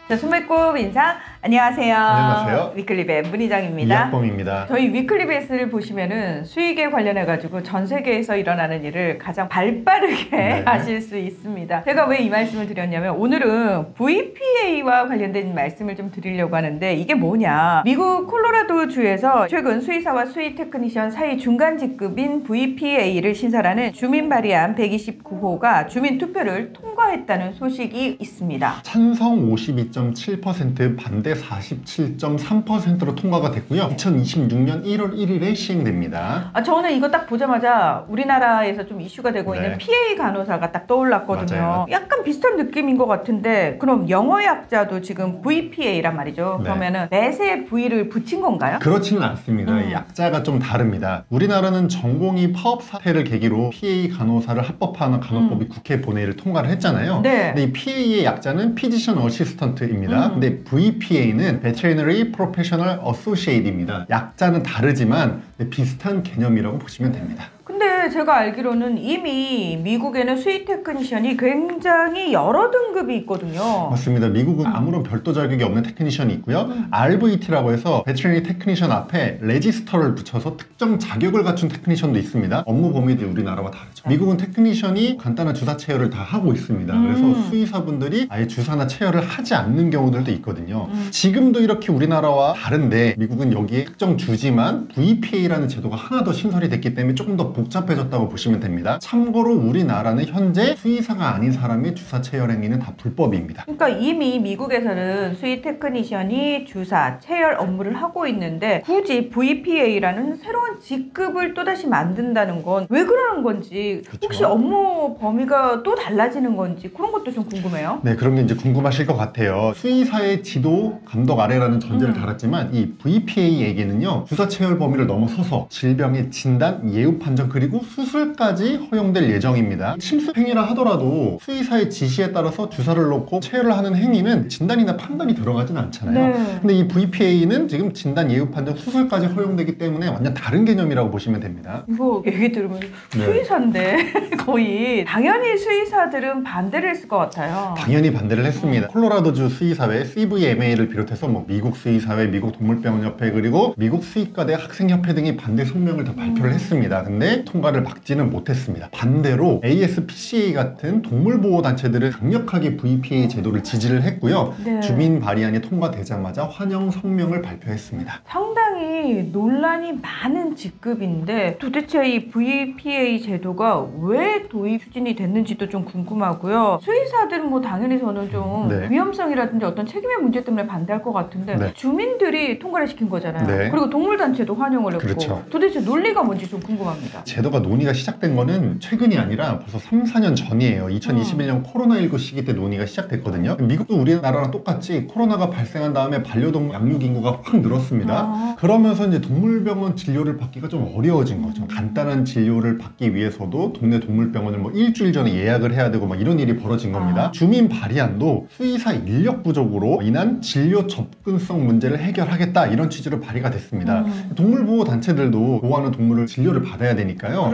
자, 소매꽃 인사 안녕하세요. 안녕하세요. 위클리벳 문희정입니다. 이학범입니다. 저희 위클리벳을 보시면은 수익에 관련해 가지고 전 세계에서 일어나는 일을 가장 발빠르게 하실 수 있습니다. 제가 왜 이 말씀을 드렸냐면 오늘은 VPA와 관련된 말씀을 좀 드리려고 하는데 이게 뭐냐, 미국 콜로라도 주에서 최근 수의사와 수의 테크니션 사이 중간 직급인 VPA를 신설하는 주민 발의안 129호가 주민 투표를 통과했다는 소식이 있습니다. 찬성 52.7%, 반대 47.3%로 통과가 됐고요. 2026년 1월 1일에 시행됩니다. 저는 이거 딱 보자마자 우리나라에서 좀 이슈가 되고 있는 PA 간호사가 딱 떠올랐거든요. 맞아요. 약간 비슷한 느낌인 것 같은데, 그럼 영어 약자도 지금 VPA란 말이죠. 그러면은 맷에 V를 붙인 건가요? 그렇지는 않습니다. 약자가 좀 다릅니다. 우리나라는 전공의 파업 사태를 계기로 PA 간호사를 합법화하는 간호법이 국회 본회의를 통과를 했잖아요. 근데 이 PA의 약자는 Physician Assistant입니다. 근데 VPA는 Veterinary Professional Associate입니다. 약자는 다르지만 비슷한 개념이라고 보시면 됩니다. 근데 제가 알기로는 이미 미국에는 수의 테크니션이 굉장히 여러 등급이 있거든요. 맞습니다. 미국은 아무런 별도 자격이 없는 테크니션이 있고요. RVT라고 해서 Veterinary Technician 앞에 레지스터를 붙여서 특정 자격을 갖춘 테크니션도 있습니다. 업무 범위도 우리나라와 다르죠. 미국은 테크니션이 간단한 주사 체열을 다 하고 있습니다. 그래서 수의사분들이 아예 주사나 체열을 하지 않는 경우들도 있거든요. 지금도 이렇게 우리나라와 다른데 미국은 여기에 특정 주지만 VPA라는 제도가 하나 더 신설이 됐기 때문에 조금 더 복잡해졌다고 보시면 됩니다. 참고로 우리나라는 현재 수의사가 아닌 사람의 주사 체열 행위는 다 불법입니다. 그러니까 이미 미국에서는 수의 테크니션이 주사, 체열 업무를 하고 있는데 굳이 VPA라는 새로운 직급을 또다시 만든다는 건 왜 그러는 건지, 혹시 업무 범위가 또 달라지는 건지 그런 것도 좀 궁금해요. 네, 그런 게 이제 궁금하실 것 같아요. 수의사의 지도, 감독 아래라는 전제를 달았지만 이 VPA에게는요, 주사 체열 범위를 넘어서서 질병의 진단, 예후 판정, 그리고 수술까지 허용될 예정입니다. 침수 행위라 하더라도 수의사의 지시에 따라서 주사를 놓고 체열을 하는 행위는 진단이나 판단이 들어가진 않잖아요. 근데 이 VPA는 지금 진단, 예후 판정, 수술까지 허용되기 때문에 완전 다른 개념이라고 보시면 됩니다. 이거 얘기 들으면 수의사인데 거의 당연히 수의사들은 반대를 했을 것 같아요. 당연히 반대를 했습니다. 콜로라도주 수의사회 CVMA를 비롯해서 미국 수의사회, 미국 동물병원협회, 그리고 미국 수의과대 학생협회 등이 반대 성명을 다 발표를 했습니다. 근데 통과를 막지는 못했습니다. 반대로 ASPCA 같은 동물보호단체들은 강력하게 VPA 제도를 지지를 했고요. 주민 발의안이 통과되자마자 환영 성명을 발표했습니다. 상당히 논란이 많은 직급인데 도대체 이 VPA 제도가 왜 도입 추진이 됐는지도 좀 궁금하고요. 수의사들은 당연히 저는 좀 위험성이라든지 어떤 책임의 문제 때문에 반대할 것 같은데 주민들이 통과를 시킨 거잖아요. 그리고 동물단체도 환영을 했고 도대체 논리가 뭔지 좀 궁금합니다. 제도가 논의가 시작된 거는 최근이 아니라 벌써 3, 4년 전이에요. 2021년 코로나19 시기 때 논의가 시작됐거든요. 미국도 우리나라랑 똑같이 코로나가 발생한 다음에 반려동물 양육 인구가 확 늘었습니다. 그러면서 이제 동물병원 진료를 받기가 좀 어려워진 거죠. 간단한 진료를 받기 위해서도 동네 동물병원을 일주일 전에 예약을 해야 되고 이런 일이 벌어진 겁니다. 주민 발의안도 수의사 인력 부족으로 인한 진료 접근성 문제를 해결하겠다, 이런 취지로 발의가 됐습니다. 동물보호단체들도 보호하는 동물을 진료를 받아야 되니까요.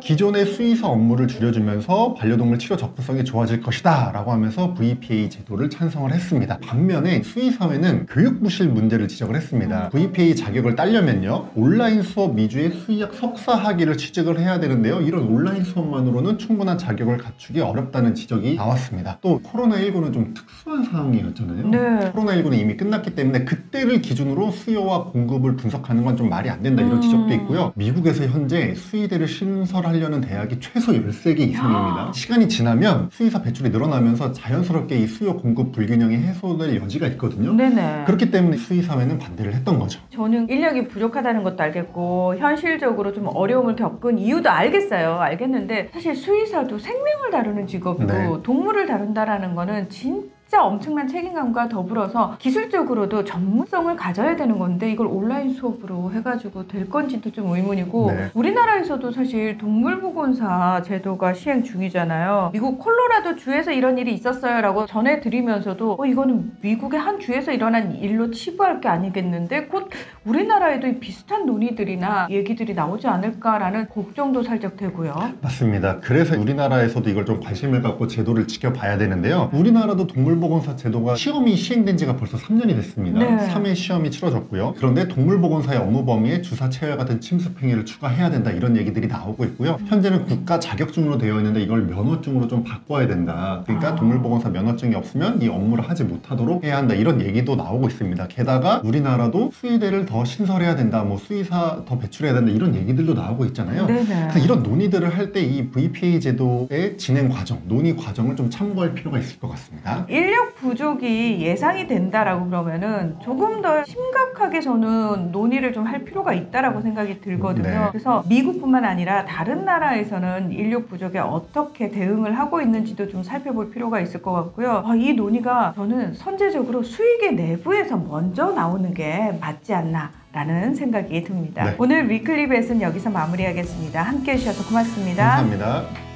기존의 수의사 업무를 줄여주면서 반려동물 치료 접근성이 좋아질 것이다 라고 하면서 VPA 제도를 찬성을 했습니다. 반면에 수의사회는 교육부실 문제를 지적을 했습니다. VPA 자격을 따려면요, 온라인 수업 위주의 수의학 석사 학위를 취득을 해야 되는데요, 이런 온라인 수업만으로는 충분한 자격을 갖추기 어렵다는 지적이 나왔습니다. 또 코로나19는 좀 특수한 상황이었잖아요. 코로나19는 이미 끝났기 때문에 그때를 기준으로 수요와 공급을 분석하는 건 좀 말이 안 된다, 이런 지적도 있고요. 미국에서 현재 수의대를 신설하려는 대학이 최소 13개 이상입니다. 시간이 지나면 수의사 배출이 늘어나면서 자연스럽게 이 수요 공급 불균형이 해소될 여지가 있거든요. 그렇기 때문에 수의사회는 반대를 했던 거죠. 저는 인력이 부족하다는 것도 알겠고 현실적으로 좀 어려움을 겪은 이유도 알겠는데 사실 수의사도 생명을 다루는 직업이고 동물을 다룬다라는 거는 진짜 엄청난 책임감과 더불어서 기술적으로도 전문성을 가져야 되는 건데 이걸 온라인 수업으로 해가지고 될 건지도 좀 의문이고 우리나라에서도 사실 동물보건사 제도가 시행 중이잖아요. 미국 콜로라도 주에서 이런 일이 있었어요 라고 전해드리면서도 이거는 미국의 한 주에서 일어난 일로 치부할 게 아니겠는데 곧 우리나라에도 이 비슷한 논의들이나 얘기들이 나오지 않을까라는 걱정도 살짝 되고요. 맞습니다. 그래서 우리나라에서도 이걸 좀 관심을 갖고 제도를 지켜봐야 되는데요. 우리나라도 동물보건사 제도가 시험이 시행된 지가 벌써 3년이 됐습니다. 네. 3회 시험이 치러졌고요. 그런데 동물보건사의 업무 범위에 주사 체열 같은 침습 행위를 추가해야 된다 이런 얘기들이 나오고 있고요. 현재는 국가 자격증으로 되어 있는데 이걸 면허증으로 좀 바꿔야 된다. 그러니까 동물보건사 면허증이 없으면 이 업무를 하지 못하도록 해야 한다 이런 얘기도 나오고 있습니다. 게다가 우리나라도 수의대를 더 신설해야 된다, 뭐 수의사 더 배출해야 된다 이런 얘기들도 나오고 있잖아요. 네네. 그래서 이런 논의들을 할 때 이 VPA 제도의 진행 과정, 논의 과정을 좀 참고할 필요가 있을 것 같습니다. 인력 부족이 예상이 된다라고 그러면은 조금 더 심각하게 저는 논의를 좀 할 필요가 있다라고 생각이 들거든요. 네. 그래서 미국뿐만 아니라 다른 나라에서는 인력 부족에 어떻게 대응을 하고 있는지도 좀 살펴볼 필요가 있을 것 같고요. 이 논의가 저는 선제적으로 수의계 내부에서 먼저 나오는 게 맞지 않나 라는 생각이 듭니다. 네. 오늘 위클리 벳은 여기서 마무리하겠습니다. 함께 해주셔서 고맙습니다. 감사합니다.